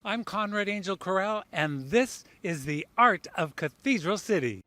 I'm Conrad Angel Corral, and this is the art of Cathedral City.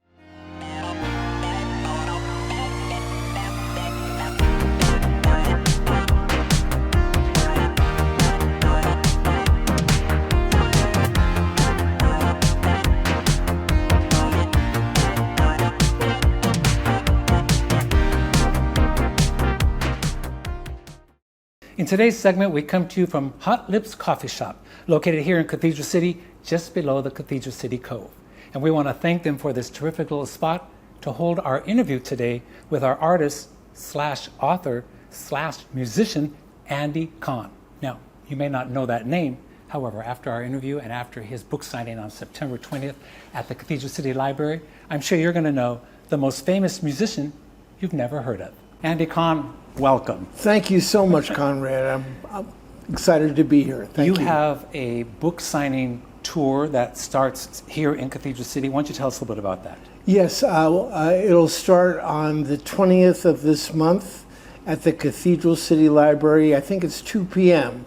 In today's segment, we come to you from Hot Lips Coffee Shop, located here in Cathedral City, just below the Cathedral City Cove. And we want to thank them for this terrific little spot to hold our interview today with our artist slash author slash musician, Andy Cahan. Now, you may not know that name. However, after our interview and after his book signing on September 20th at the Cathedral City Library, I'm sure you're going to know the most famous musician you've never heard of. Andy Cahan, welcome. Thank you so much, Conrad. I'm excited to be here. Thank you. You have a book signing tour that starts here in Cathedral City. Why don't you tell us a little bit about that? Yes, it'll start on the 20th of this month at the Cathedral City Library. I think it's 2 p.m.,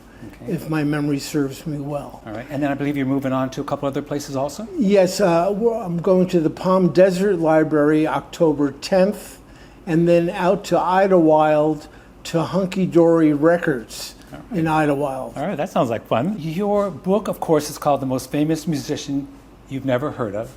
if my memory serves me well. All right, and then I believe you're moving on to a couple other places also? Yes, I'm going to the Palm Desert Library October 10th, and then out to Idlewild to Hunky Dory Records in Idlewild. All right, that sounds like fun. Your book, of course, is called The Most Famous Musician You've Never Heard of.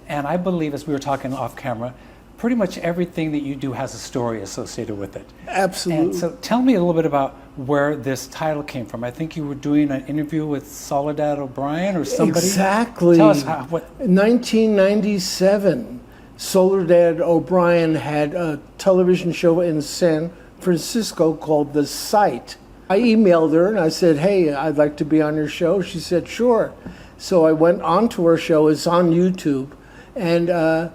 And I believe, as we were talking off camera, pretty much everything that you do has a story associated with it. Absolutely. And so tell me a little bit about where this title came from. I think you were doing an interview with Soledad O'Brien or somebody. Exactly. Tell us what. 1997. Soledad O'Brien had a television show in San Francisco called The Site. I emailed her and I said, hey, I'd like to be on your show. She said, sure. So I went on to her show. It's on YouTube. And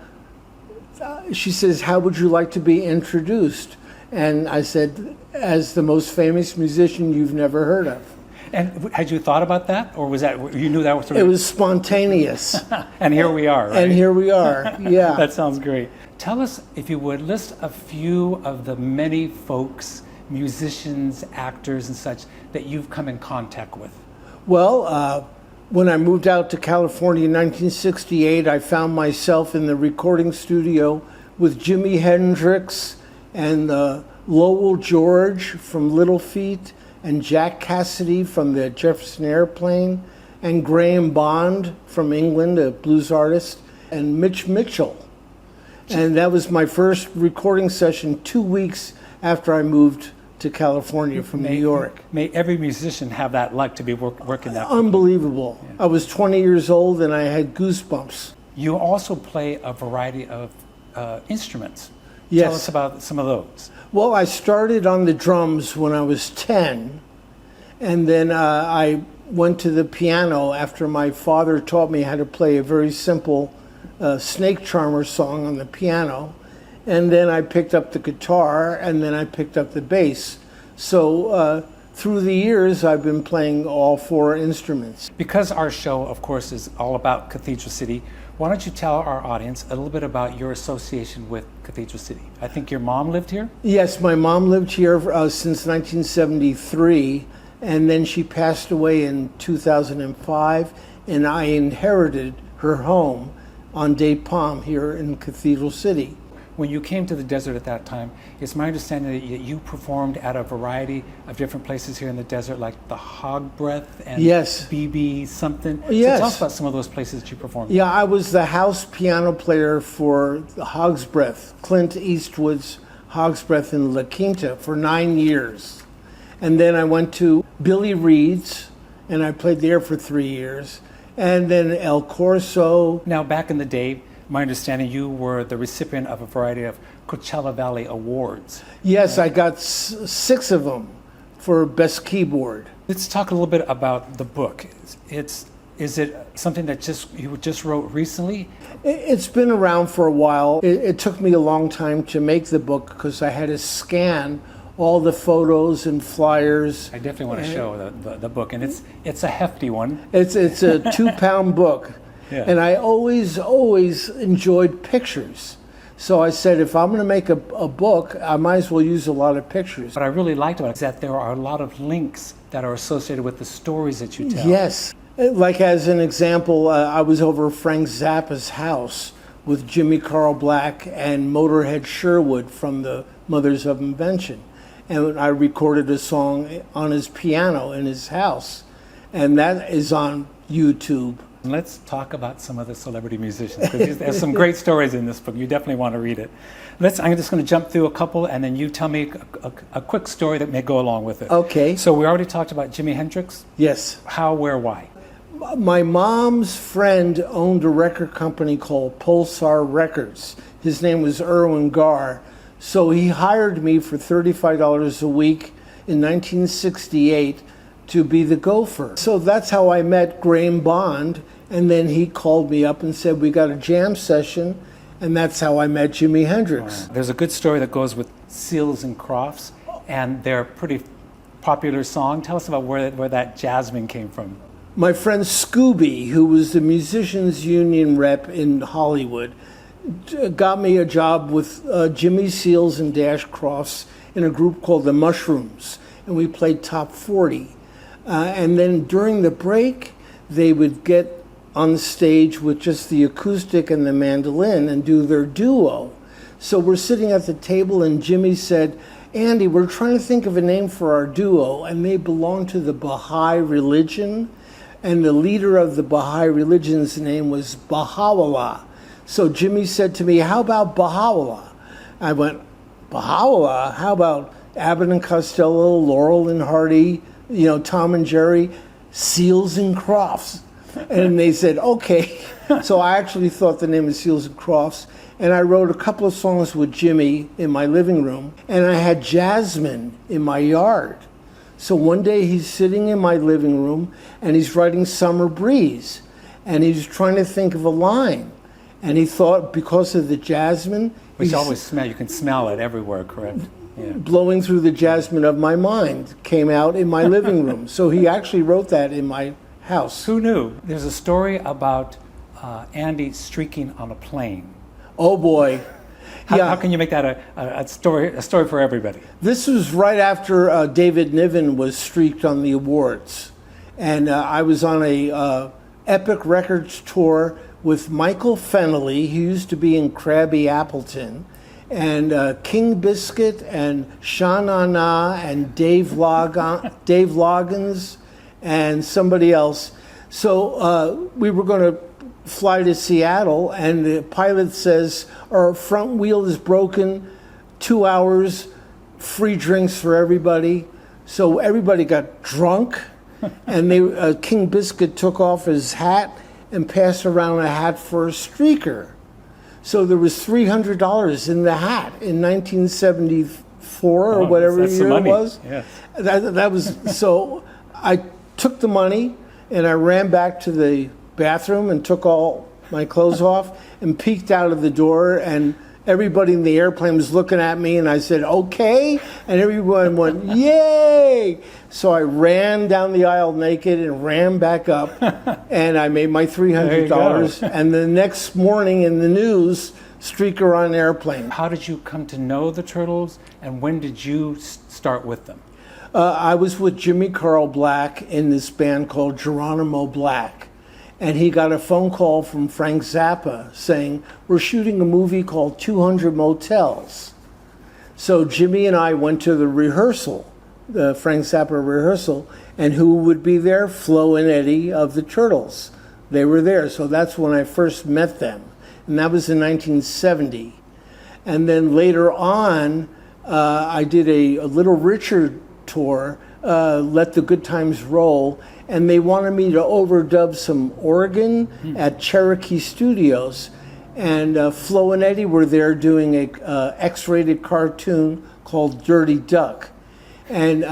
she says, how would you like to be introduced? And I said, as the most famous musician you've never heard of. And had you thought about that, or was that you knew that was sort of? It was spontaneous. And here we are, right? And here we are, yeah. That sounds great. Tell us, if you would, list a few of the many folks, musicians, actors, and such that you've come in contact with. Well, when I moved out to California in 1968, I found myself in the recording studio with Jimi Hendrix and Lowell George from Little Feat, and Jack Cassidy from the Jefferson Airplane, and Graham Bond from England, a blues artist, and Mitch Mitchell. And that was my first recording session 2 weeks after I moved to California from New York. May every musician have that luck to be working that. Unbelievable. Yeah. I was 20 years old and I had goosebumps. You also play a variety of instruments. Yes. Tell us about some of those. Well, I started on the drums when I was 10, and then I went to the piano after my father taught me how to play a very simple Snake Charmer song on the piano, and then I picked up the guitar, and then I picked up the bass. So through the years, I've been playing all four instruments. Because our show, of course, is all about Cathedral City, why don't you tell our audience a little bit about your association with Cathedral City? I think your mom lived here? Yes, my mom lived here since 1973, and then she passed away in 2005, and I inherited her home on Day Palm here in Cathedral City. When you came to the desert at that time, it's my understanding that you performed at a variety of different places here in the desert, like the Hog Breath and yes. BB something. Yes. So tell us about some of those places that you performed. Yeah, I was the house piano player for the Hog's Breath, Clint Eastwood's Hog's Breath in La Quinta for 9 years. And then I went to Billy Reed's, and I played there for 3 years. And then El Corso. Now, back in the day, my understanding, you were the recipient of a variety of Coachella Valley Awards. Yes, I got 6 of them for Best Keyboard. Let's talk a little bit about the book. Is it something that you just wrote recently? It's been around for a while. It took me a long time to make the book because I had to scan all the photos and flyers. I definitely want to show the book, and it's a hefty one. It's a 2-pound book. Yeah. And I always enjoyed pictures. So I said, if I'm going to make a book, I might as well use a lot of pictures. What I really liked about it is that there are a lot of links that are associated with the stories that you tell. Yes. Like as an example, I was over Frank Zappa's house with Jimmy Carl Black and Motorhead Sherwood from the Mothers of Invention. And I recorded a song on his piano in his house. And that is on YouTube. Let's talk about some of the celebrity musicians, because there's some great stories in this book. You definitely want to read it. I'm just going to jump through a couple, and then you tell me a quick story that may go along with it. Okay. So we already talked about Jimi Hendrix. Yes. How, where, why? My mom's friend owned a record company called Pulsar Records. His name was Irwin Garr. So he hired me for $35 a week in 1968 to be the gopher. So that's how I met Graham Bond, and then he called me up and said, we got a jam session, and that's how I met Jimi Hendrix. There's a good story that goes with Seals and Crofts, and their pretty popular song. Tell us about where that Jasmine came from. My friend Scooby, who was the Musicians Union rep in Hollywood, got me a job with Jimmy Seals and Dash Crofts in a group called the Mushrooms, and we played top 40. And then during the break, they would get on stage with just the acoustic and the mandolin and do their duo. So we're sitting at the table, and Jimmy said, Andy, we're trying to think of a name for our duo, and they belong to the Baha'i religion. And the leader of the Baha'i religion's name was Baha'u'llah. So Jimmy said to me, how about Baha'u'llah? I went, Baha'u'llah? How about Abbott and Costello, Laurel and Hardy, Tom and Jerry, Seals and Crofts? And they said, okay. So I actually thought the name was Seals and Crofts. And I wrote a couple of songs with Jimmy in my living room. And I had Jasmine in my yard. So one day he's sitting in my living room and he's writing Summer Breeze. And he's trying to think of a line. And he thought because of the jasmine... Which always smell, you can smell it everywhere, correct? Yeah. Blowing through the jasmine of my mind came out in my living room. So he actually wrote that in my house. Who knew? There's a story about Andy streaking on a plane. Oh boy. How can you make that a story for everybody? This was right after David Niven was streaked on the awards. And I was on a Epic Records tour with Michael Fennelly, who used to be in Krabby Appleton, and King Biscuit and Sha Na Na and Dave Loggins and somebody else. So we were going to fly to Seattle, and the pilot says, our front wheel is broken, 2 hours, free drinks for everybody. So everybody got drunk, and King Biscuit took off his hat and passed around a hat for a streaker. So there was $300 in the hat in 1974 or whatever year it was. Yeah. That was so. I took the money and I ran back to the bathroom and took all my clothes off and peeked out of the door, and everybody in the airplane was looking at me, and I said, okay, and everyone went, yay! So I ran down the aisle naked and ran back up, and I made my $300, and the next morning in the news, streaker on an airplane. How did you come to know the Turtles, and when did you start with them? I was with Jimmy Carl Black in this band called Geronimo Black. And he got a phone call from Frank Zappa saying, we're shooting a movie called 200 Motels. So Jimmy and I went to the rehearsal, the Frank Zappa rehearsal, and who would be there? Flo and Eddie of the Turtles. They were there, so that's when I first met them. And that was in 1970. And then later on, I did a Little Richard tour, Let the Good Times Roll, and they wanted me to overdub some organ at Cherokee Studios. And Flo and Eddie were there doing a X-rated cartoon called Dirty Duck. And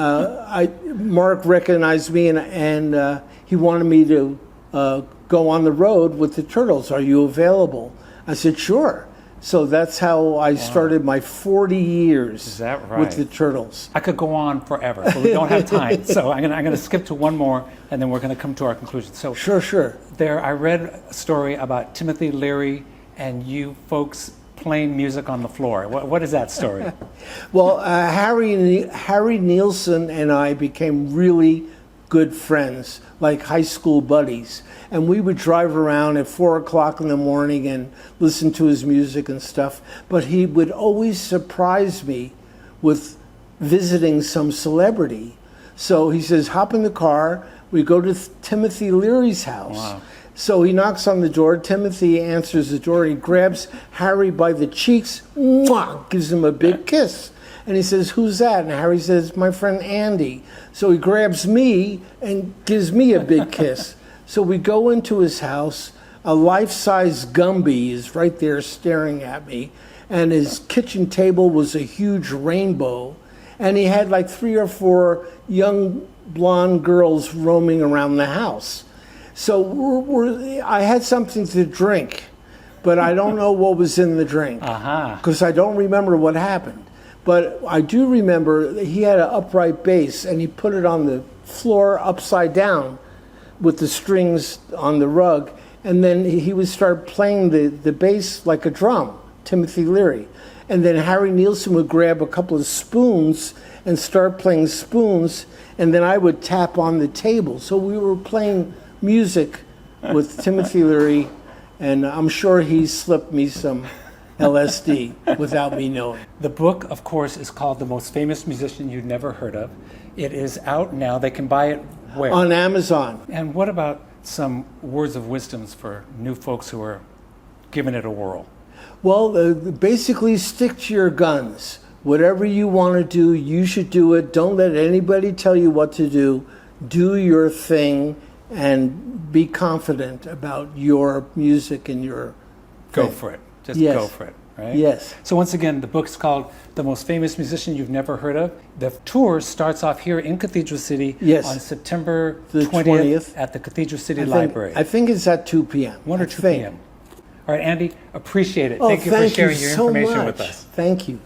Mark recognized me, and he wanted me to go on the road with the Turtles. Are you available? I said, sure. So that's how I started my 40 years Is that right? with the Turtles. I could go on forever, but we don't have time. So I'm going to skip to one more, and then we're going to come to our conclusion. So Sure. There, I read a story about Timothy Leary and you folks playing music on the floor. What is that story? Well, Harry Nielsen and I became really good friends, like high school buddies. And we would drive around at 4 o'clock in the morning and listen to his music and stuff. But he would always surprise me with visiting some celebrity. So he says, hop in the car, we go to Timothy Leary's house. Wow. So he knocks on the door, Timothy answers the door, he grabs Harry by the cheeks, mwah, gives him a big kiss. And he says, who's that? And Harry says, my friend Andy. So he grabs me and gives me a big kiss. So we go into his house, a life-size Gumby is right there staring at me, and his kitchen table was a huge rainbow. And he had like 3 or 4 young blonde girls roaming around the house. So I had something to drink, but I don't know what was in the drink because I don't remember what happened. But I do remember that he had an upright bass and he put it on the floor upside down with the strings on the rug. And then he would start playing the bass like a drum, Timothy Leary. And then Harry Nielsen would grab a couple of spoons and start playing spoons. And then I would tap on the table. So we were playing music with Timothy Leary. And I'm sure he slipped me some LSD without me knowing. The book, of course, is called The Most Famous Musician You've Never Heard of. It is out now. They can buy it where? On Amazon. And what about some words of wisdoms for new folks who are giving it a whirl? Well, basically stick to your guns. Whatever you want to do, you should do it. Don't let anybody tell you what to do. Do your thing and be confident about your music and your Go thing. for it. Just Yes. go for it, right? Yes. So once again, the book's called The Most Famous Musician You've Never Heard of. The tour starts off here in Cathedral City Yes. on September The 20th at the Cathedral City Library. I think it's at 2 p.m. 1 or I 2 think. p.m. All right, Andy, appreciate it. Oh, Thank you for sharing your so information much. with us. Thank you.